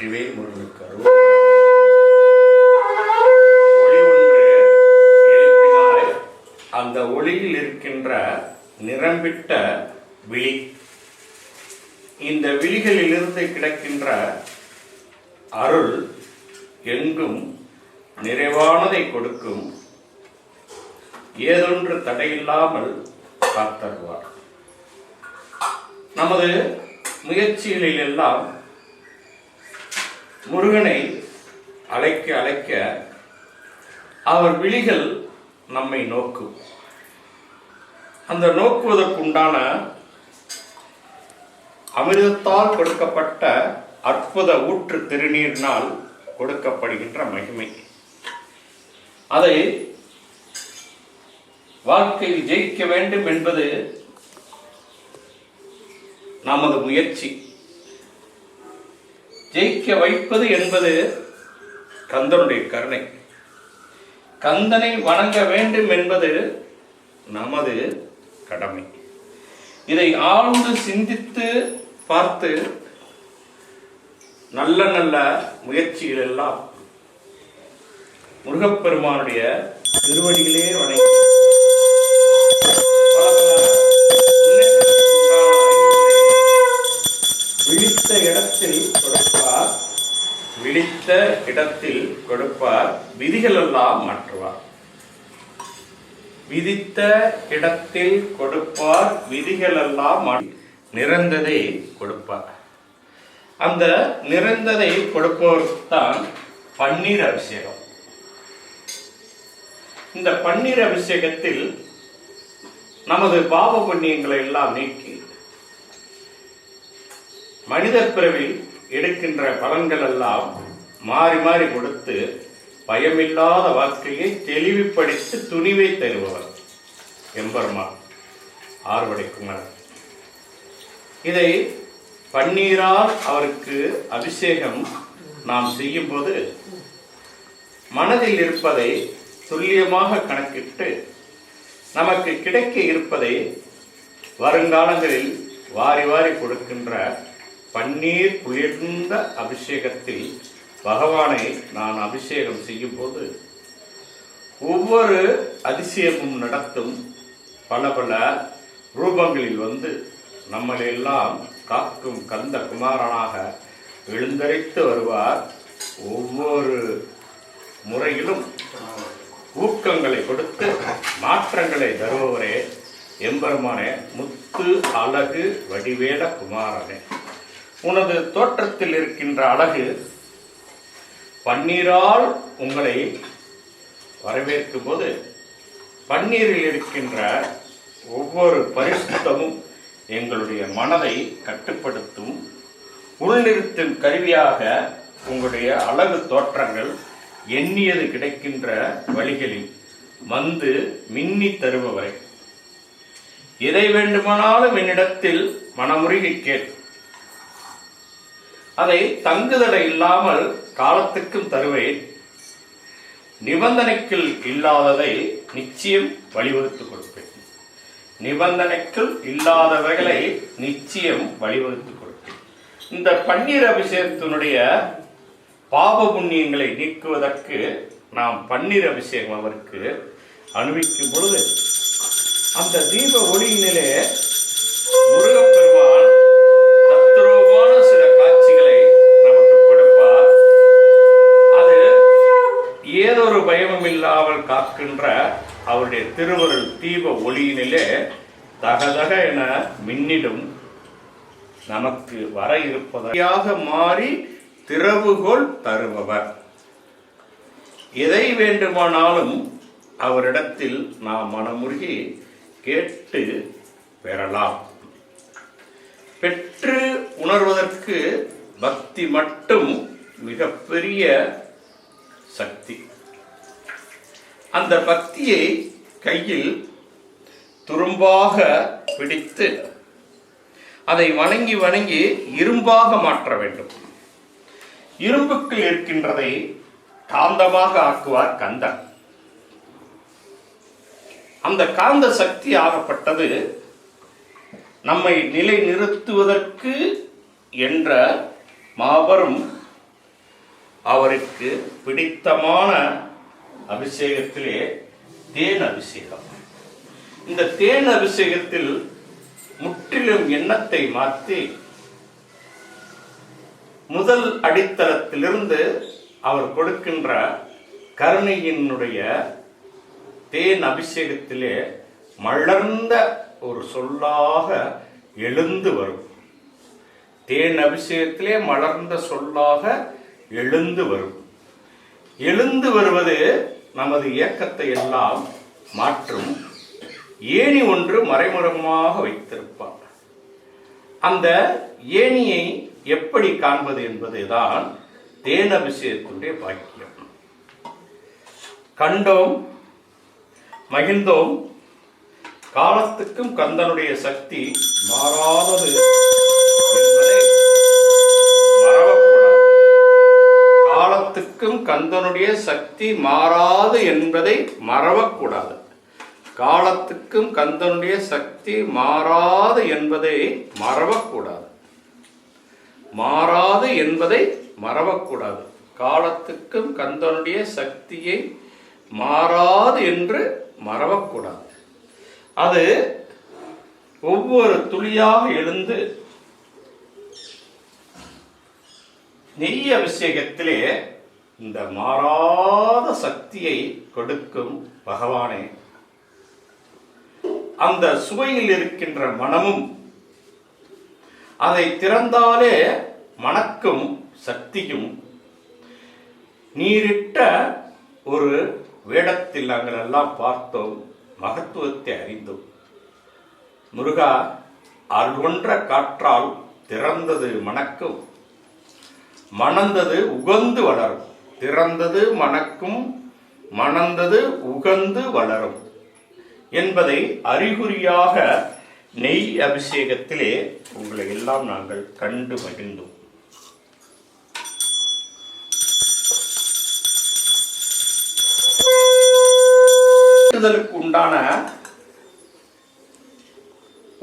வெற்றிவேல் முருகனுக்கு அருள். ஒளி ஒன்று எழுப்பினால் அந்த ஒளியில் இருக்கின்ற நிரம்பிட்ட விழி, இந்த விழிகளிலிருந்து கிடைக்கின்ற அருள் எங்கும் நிறைவானதை கொடுக்கும். ஏதொன்று தடையில்லாமல் காத்தருவார். நமது முயற்சிகளில் எல்லாம் முருகனை அழைக்க அழைக்க அவர் விழிகள் நம்மை நோக்கும். அந்த நோக்குவதற்குண்டான அமிர்தத்தால் கொடுக்கப்பட்ட அற்புத ஊற்று திருநீரினால் கொடுக்கப்படுகின்ற மகிமை, அதை வாழ்க்கையில் ஜெயிக்க வேண்டும் என்பது நமது முயற்சி. ஜெயிக்க வைப்பது என்பது கந்தனுடைய கருணை. கந்தனை வணங்க வேண்டும் என்பது நமது கடமை. இதை ஆழ்ந்து சிந்தித்து பார்த்து நல்ல நல்ல முயற்சிகள் எல்லாம் முருகப்பெருமானுடைய திருவடிகளே வணங்கி விழித்த இடத்தில் கொடுப்பார், விழித்த இடத்தில் கொடுப்பார், விதிகள் எல்லாம் மாற்றுவார். விதித்த இடத்தில் கொடுப்பார், விதிகள் எல்லாம் நிறந்ததை கொடுப்பார். அந்த நிறந்ததை கொடுப்பவர்தான் பன்னீர் அபிஷேகம். இந்த பன்னீர் அபிஷேகத்தில் நமது பாவ புண்ணியங்களை எல்லாம் நீக்கி மனித பிறவில் எடுக்கின்ற பலன்கள் எல்லாம் மாறி மாறி கொடுத்து பயமில்லாத வாழ்க்கையை தெளிவுபடுத்தி துணிவை தருபவர் எம்பெருமான் ஆறுபடை குமரன். இதை பன்னீரால் அவருக்கு அபிஷேகம் நாம் செய்யும் போது மனதில் இருப்பதை துல்லியமாக கணக்கிட்டு நமக்கு கிடைக்க இருப்பதை வருங்காலங்களில் வாரி வாரி கொடுக்கின்ற பன்னீர் குளிர்ந்த அபிஷேகத்தில் பகவானை நான் அபிஷேகம் செய்யும் போது ஒவ்வொரு அதிசயமும் நடத்தும். பல பல ரூபங்களில் வந்து நம்மளெல்லாம் காக்கும் கந்த குமாரனாக எழுந்தரைத்து வருவார். ஒவ்வொரு முறையிலும் ஊக்கங்களை கொடுத்து மாற்றங்களை தருபவரே எம்பெருமானே, முத்து அழகு வடிவேட குமாரனே. உனது தோற்றத்தில் இருக்கின்ற அழகு பன்னீரால் உங்களை வரவேற்கும் போது பன்னீரில் இருக்கின்ற ஒவ்வொரு பரிசுத்தமும் எங்களுடைய மனதை கட்டுப்படுத்தும். உள்நிறுத்தும் கருவியாக உங்களுடைய அழகு தோற்றங்கள் எண்ணியது கிடைக்கின்ற வழிகளில் வந்து மின்னி தருபவரை, எதை வேண்டுமானாலும் என்னிடத்தில் மனமுருகி கேள், அதை தங்குதடை இல்லாமல் காலத்துக்கும் தருவேன். நிபந்தனைக்குள் இல்லாததை நிச்சயம் வழிவகுத்துக் கொடுப்பேன். நிபந்தனைக்குள் இல்லாதவைகளை நிச்சயம் வழிவகுத்துக் கொடுப்பேன். இந்த பன்னீர் அபிஷேகத்தினுடைய பாவ புண்ணியங்களை நீக்குவதற்கு நாம் பன்னீர் அபிஷேகம் அவருக்கு அனுபவிக்கும் பொழுது அந்த தீப ஒளியினிலே முருகப்பெருமான் தத்ரூபமான சில காட்சிகளை நமக்கு கொடுப்பார். அது ஏதொரு பயமும் இல்லாமல் காக்கின்ற அவருடைய திருவருள் தீப ஒளியினிலே தகதக என மின்னிடும் நமக்கு வர இருப்பதாக மாறி திறவுகோல் தருபவர். எதை வேண்டுமானாலும் அவரிடத்தில் நாம் மனமுருகி கேட்டு பெறலாம். பெற்று உணர்வதற்கு பக்தி மட்டும் மிகப்பெரிய சக்தி. அந்த பக்தியை கையில் துரும்பாக பிடித்து அதை வணங்கி வணங்கி இரும்பாக மாற்ற வேண்டும். இரும்புக்கு இருக்கின்றதை காந்தமாக ஆக்குவார் கந்தன். அந்த காந்த சக்தி ஆகப்பட்டது நம்மை நிலை நிறுத்துவதற்கு என்ற மாபெரும் அவருக்கு பிடித்தமான அபிஷேகத்திலே தேன் அபிஷேகம். இந்த தேன் அபிஷேகத்தில் முற்றிலும் எண்ணத்தை மாற்றி முதல் அடித்தளத்திலிருந்து அவர் கொடுக்கின்ற கருணையினுடைய தேன் அபிஷேகத்திலே மலர்ந்த ஒரு சொல்லாக எழுந்து வரும். தேன் அபிஷேகத்திலே மலர்ந்த சொல்லாக எழுந்து வரும். எழுந்து வருவது நமது இயக்கத்தை எல்லாம் மாற்றும். ஏணி ஒன்று மறைமுகமாக வைத்திருப்பார். அந்த ஏணியை எப்படி காண்பது என்பதுதான் தேன் அபிஷேகத்தினுடைய பாக்கியம். கண்டோம், மகிழ்ந்தோம். காலத்துக்கும் கந்தனுடைய சக்தி மாறாதது என்பதை மறவக்கூடாது. காலத்துக்கும் கந்தனுடைய சக்தி மாறாது என்பதை மறவக்கூடாது. காலத்துக்கும் கந்தனுடைய சக்தி மாறாது என்பதை மறவக்கூடாது. மாறாது என்பதை மறவக்கூடாது. காலத்துக்கும் கந்தனுடைய சக்தியை மாறாது என்று மறவக்கூடாது. அது ஒவ்வொரு துளியாக எழுந்து நெய் அபிஷேகத்திலே இந்த மாறாத சக்தியை கொடுக்கும் பகவானே. அந்த சுவையில் இருக்கின்ற மனமும் அதை திறந்தாலே மணக்கும் சக்தியும் நீரிட்ட ஒரு வேடத்தில் நாங்கள் எல்லாம் பார்த்தோம், மகத்துவத்தை அறிந்தோம். முருகா, அருள்கொன்ற காற்றால் திறந்தது மணக்கும், மணந்தது உகந்து வளரும். திறந்தது மணக்கும், மணந்தது உகந்து வளரும் என்பதை அறிகுறியாக நெய் அபிஷேகத்திலே உங்களை எல்லாம் நாங்கள் கண்டு மகிழ்ந்தோம். உண்டான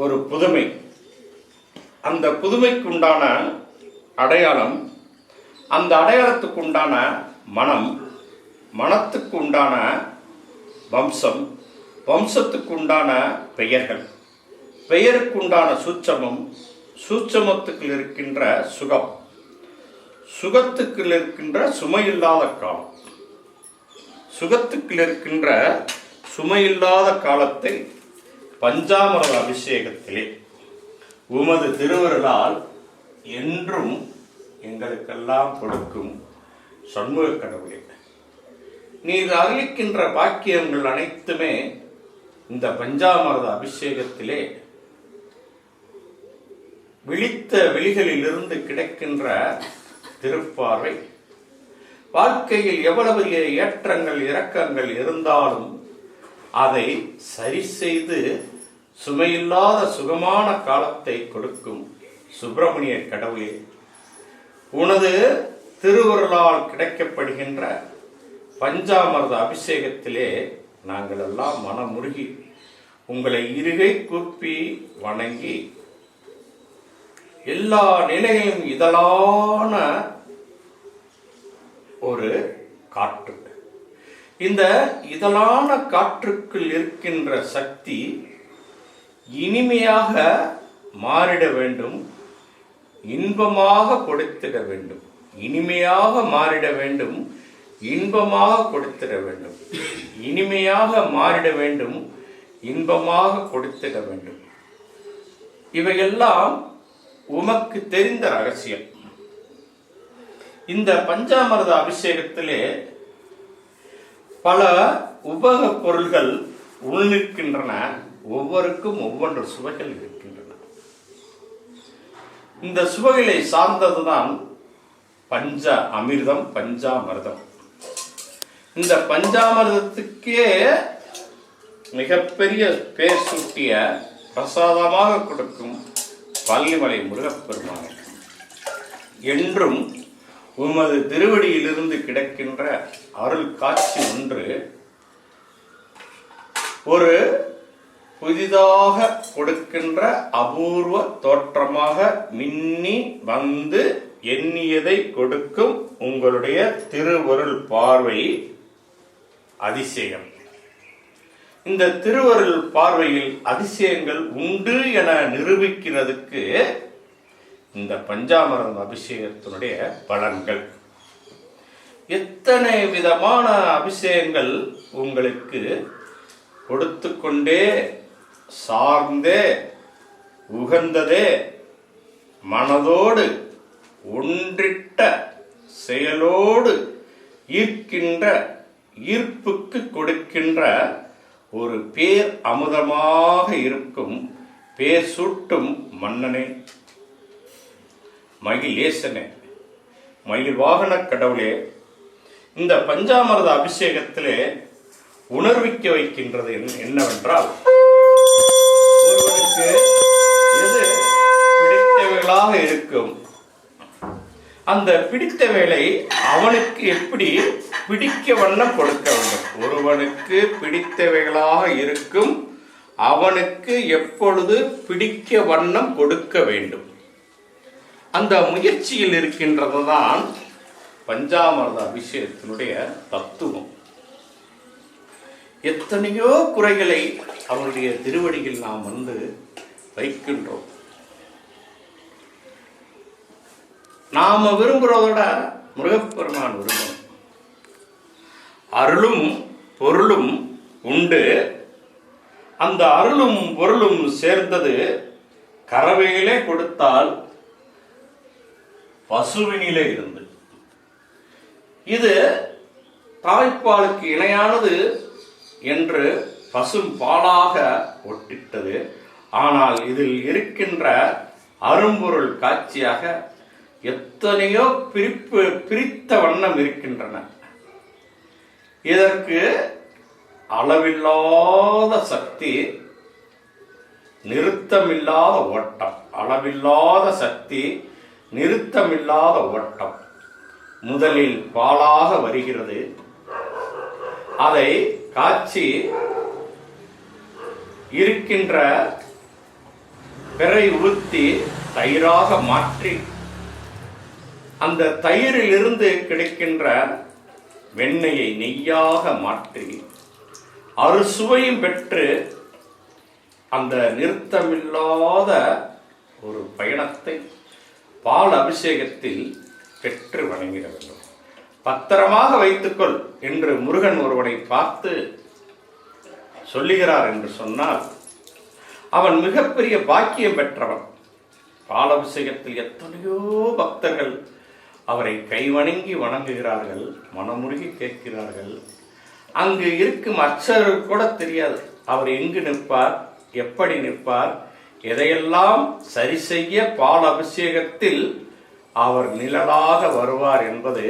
ஒரு புதுமை, அந்த புதுமைக்கு உண்டான அடையாளம், அந்த அடையாளத்துக்கு உண்டான மனம், மனத்துக்கு உண்டான வம்சம், வம்சத்துக்கு உண்டான பெயர்கள், பெயருக்கு உண்டான சூட்சமம், சூட்சமத்துக்கு இருக்கின்ற சுகம், சுகத்துக்கு இருக்கின்ற சுமையில்லாத காலம், சுகத்துக்கு இருக்கின்ற சுமையில்லாத காலத்தை பஞ்சாமிர்த அபிஷேகத்திலே உமது திருவருளால் என்றும் எங்களுக்கெல்லாம் கொடுக்கும் சண்முக கடவுளே. நீர் அறிவிக்கின்ற பாக்கியங்கள் அனைத்துமே இந்த பஞ்சாமிர்த அபிஷேகத்திலே விழித்த விழிகளிலிருந்து கிடைக்கின்ற திருப்பார்வை. வாழ்க்கையில் எவ்வளவு ஏற்றங்கள் இறக்கங்கள் இருந்தாலும் அதை சரி செய்து சுமையில்லாத சுகமான காலத்தை கொடுக்கும் சுப்பிரமணிய கடவுளே, உனது திருவருளால் கிடைக்கப்படுகின்ற பஞ்சாமிர்த அபிஷேகத்திலே நாங்கள் எல்லாம் மனமுருகி உங்களை இருகை கூப்பி வணங்கி எல்லா நிலையிலும் இதழான ஒரு காற்று, இந்த இதழான காற்றுக்குள் இருக்கின்ற சக்தி இனிமையாக மாறிட வேண்டும், இன்பமாக கொடுத்திட வேண்டும். இனிமையாக மாறிட வேண்டும், இன்பமாக கொடுத்திட வேண்டும். இனிமையாக மாறிட வேண்டும், இன்பமாக கொடுத்திட வேண்டும். இவையெல்லாம் உமக்கு தெரிந்த ரகசியம். இந்த பஞ்சாமிர்த அபிஷேகத்திலே பல உபக பொருள்கள் உள்நிற்கின்றன. ஒவ்வொருக்கும் ஒவ்வொன்று சுவைகள் இருக்கின்றன. இந்த சுவைகளை சார்ந்ததுதான் பஞ்ச அமிர்தம், பஞ்சாமிர்தம். இந்த பஞ்சாமிர்தத்துக்கே மிகப்பெரிய பேர் சூட்டிய பிரசாதமாக கொடுக்கும் பள்ளிமலை முருகப்பெருமானை என்றும் உமது திருவடியிலிருந்து கிடைக்கின்ற அருள் காட்சி ஒன்று ஒரு புதிதாக கொடுக்கின்ற அபூர்வ தோற்றமாக மின்னி வந்து எண்ணியதை கொடுக்கும் உங்களுடைய திருவருள் பார்வை அதிசயம். இந்த திருவருள் பார்வையில் அதிசயங்கள் உண்டு என நிரூபிக்கிறதுக்கு இந்த பஞ்சாமிர்த அபிஷேகத்தினுடைய பலன்கள். எத்தனை விதமான அபிஷேகங்கள் உங்களுக்கு கொடுத்து கொண்டே சார்ந்தே உகந்ததே மனதோடு ஒன்றிட்ட செயலோடு ஈர்க்கின்ற ஈர்ப்புக்கு கொடுக்கின்ற ஒரு பேர் அமுதமாக இருக்கும் பேர் சூட்டும் மன்னனே, மகிழேசனே, மயில் வாகன கடவுளே, இந்த பஞ்சாமிர்த அபிஷேகத்திலே உணர்விக்க வைக்கின்றது என்னவென்றால், ஒருவனுக்கு எது பிடித்தவைகளாக இருக்கும் அந்த பிடித்த வேலை அவனுக்கு எப்படி பிடிக்க வண்ணம் கொடுக்க வேண்டும். ஒருவனுக்கு பிடித்தவைகளாக இருக்கும் அவனுக்கு எப்பொழுது பிடிக்க வண்ணம் கொடுக்க வேண்டும். அந்த முயற்சியில் இருக்கின்றதுதான் பஞ்சாமிர்த அபிஷேகத்தினுடைய தத்துவம். எத்தனையோ குறைகளை அவருடைய திருவடியில் நாம் வைக்கின்றோம். நாம விரும்புறதோட முருகப்பெருமான் விரும்பும். அருளும் பொருளும் உண்டு. அந்த அருளும் பொருளும் சேர்ந்தது கறவையிலே கொடுத்தால் பசுவினிலே இருந்து. இது தாய்ப்பாலுக்கு இணையானது என்று பசும் பாலாக ஒட்டிட்டது. ஆனால் இதில் இருக்கின்ற அரும்பொருள் காட்சியாக எத்தனையோ பிரித்த வண்ணம் இருக்கின்றன. இதற்கு அளவில்லாத சக்தி, நிறுத்தமில்லாத ஓட்டம். அளவில்லாத சக்தி, நிறுத்தமில்லாத ஓட்டம். முதலில் பாலாக வருகிறது. அதை காய்ச்சி இருக்கின்ற பிறை ஊற்றி தயிராக மாற்றி அந்த தயிரில் இருந்து கிடைக்கின்ற வெண்ணெயை நெய்யாக மாற்றி அறுசுவையும் பெற்று அந்த நிறுத்தமில்லாத ஒரு பயணத்தை பால் அபிஷேகத்தில் பெற்று வணங்கிட வேண்டும். பத்திரமாக வைத்துக்கொள் என்று முருகன் ஒருவனை பார்த்து சொல்லுகிறார் என்று சொன்னால் அவன் மிகப்பெரிய பாக்கியம் பெற்றவன். பாலாபிஷேகத்தில் எத்தனையோ பக்தர்கள் அவரை கைவணங்கி வணங்குகிறார்கள், மனமுருகி கேட்கிறார்கள். அங்கு இருக்கும் அர்ச்சகர் கூட தெரியாது அவர் எங்கு நிற்பார், எப்படி நிற்பார், எதையெல்லாம் சரி செய்ய பால் அபிஷேகத்தில் அவர் நிழலாக வருவார் என்பது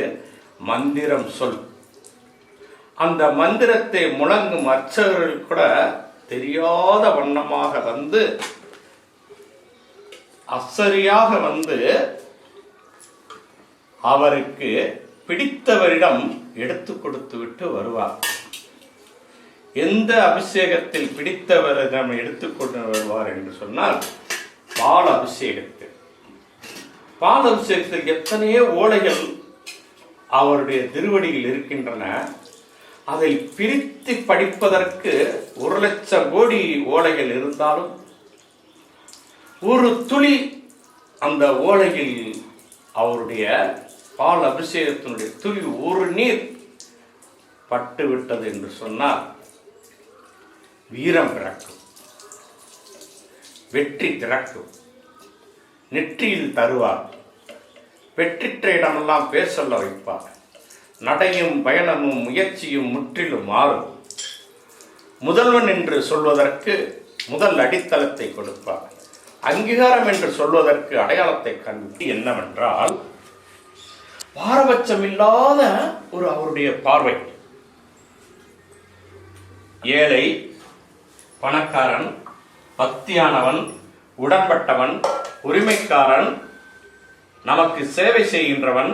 மந்திரம் சொல். அந்த மந்திரத்தை முழங்கும் அர்ச்சகர்கள் கூட தெரியாத வண்ணமாக அசரியாக அவருக்கு பிடித்தவரிடம் எடுத்து கொடுத்து விட்டு வருவார். எந்த அபிஷேகத்தில் பிடித்தவரிடம் எடுத்துக்கொண்டு வருவார் என்று சொன்னால் பால் அபிஷேகத்தில். பால் அபிஷேகத்தில் எத்தனையோ ஓலைகள் அவருடைய திருவடியில் இருக்கின்றன. அதை பிரித்து படிப்பதற்கு 1,00,000 கோடி ஓலைகள் இருந்தாலும் ஒரு துளி அந்த ஓலையில் அவருடைய பால் அபிஷேகத்தினுடைய துளி ஒரு நீர் பட்டு விட்டது என்று சொன்னால் வீரம் பிறக்கும், வெற்றி திறக்கும், நெற்றியில் தருவார், வெற்றிற்ற இடமெல்லாம் பேர் சொல்ல வைப்பார். நடையும் பயணமும் முயற்சியும் முற்றிலும் மாறும். முதல்வன் என்று சொல்வதற்கு முதல் அடித்தளத்தை கொடுப்பார். அங்கீகாரம் என்று சொல்வதற்கு அடையாளத்தை கண்டு என்னவென்றால் பாரபட்சம் இல்லாத ஒரு அவருடைய பார்வை. ஏழை, பணக்காரன், பக்தியானவன், உடன்பட்டவன், உரிமைக்காரன், நமக்கு சேவை செய்கின்றவன்,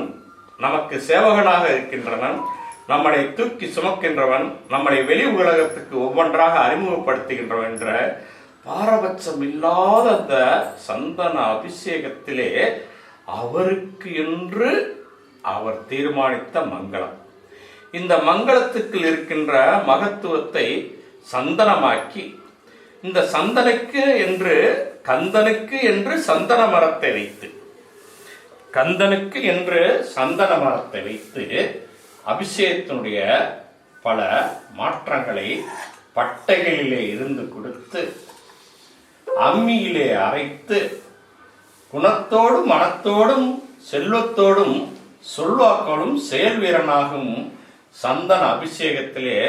நமக்கு சேவகனாக இருக்கின்றவன், நம்மளை தூக்கி சுமக்கின்றவன், நம்மளை வெளி உலகத்துக்கு ஒவ்வொன்றாக அறிமுகப்படுத்துகின்றவன் என்ற பாரபட்சம் இல்லாத அந்த சந்தன அபிஷேகத்திலே அவருக்கு என்று அவர் தீர்மானித்த மங்களம். இந்த மங்களத்துக்கு இருக்கின்ற மகத்துவத்தை சந்தனமாக்கி, இந்த சந்தனுக்கு என்று கந்தனுக்கு என்று சந்தன மரத்தை வைத்து, கந்தனுக்கு என்று சந்தன மரத்தை வைத்து அபிஷேகத்தினுடைய பல மாற்றங்களை பட்டைகளிலே இருந்து கொடுத்து அம்மியிலே அரைத்து குணத்தோடும் மனத்தோடும் செல்வத்தோடும் சொல்வாக்களும் செயல் வீரனாகும் சந்தன அபிஷேகத்திலே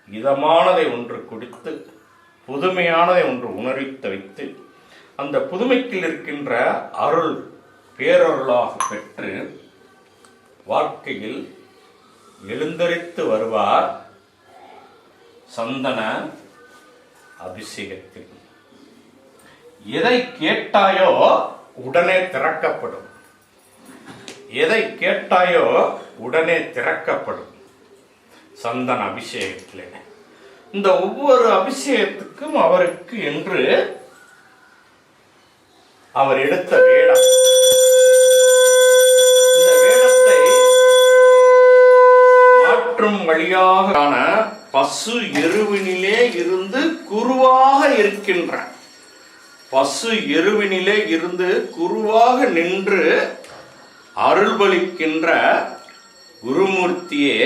இதமானதை ஒன்று கொடுத்து புதுமையானதை ஒன்று உணர்த்த வைத்து அந்த புதுமைக்கு இருக்கின்ற அருள் பேரருளாக பெற்று வாழ்க்கையில் எழுந்தரித்து வருவார் சந்தன அபிஷேகத்தில். எதை கேட்டாயோ உடனே திறக்கப்படும், எதை கேட்டாயோ உடனே திறக்கப்படும் சந்தன அபிஷேகத்திலே. இந்த ஒவ்வொரு அபிஷேகத்துக்கும் அவருக்கு என்று அவர் எடுத்த வேடம், இந்த வேடத்தை மாற்றும் வழியாக பசு எருவினிலே இருந்து குருவாக இருக்கின்ற, பசு எருவினிலே இருந்து குருவாக நின்று அருள்பளிக்கின்ற குருமூர்த்தியே,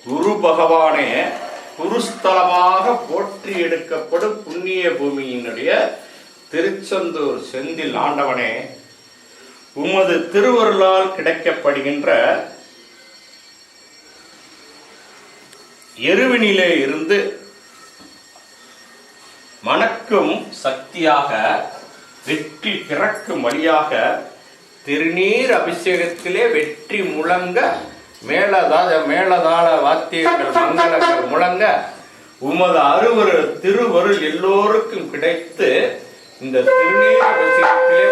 குரு பகவானே, குருஸ்தலமாக போற்றி எடுக்கப்படும் புண்ணிய பூமியினுடைய திருச்செந்தூர் செந்தில் ஆண்டவனே, உமது திருவருளால் கிடைக்கப்படுகின்ற எருவினிலே இருந்து மணக்கும் சக்தியாக வெற்றி பிறக்கும் வழியாக திருநீர் அபிஷேகத்திலே வெற்றி முழங்க மேலதாள வாத்தியங்கள் மங்களங்கள் முழங்க உமது அருவரு திருவருள் எல்லோருக்கும் கிடைத்து இந்த திருநீர் அபிஷேகத்திலே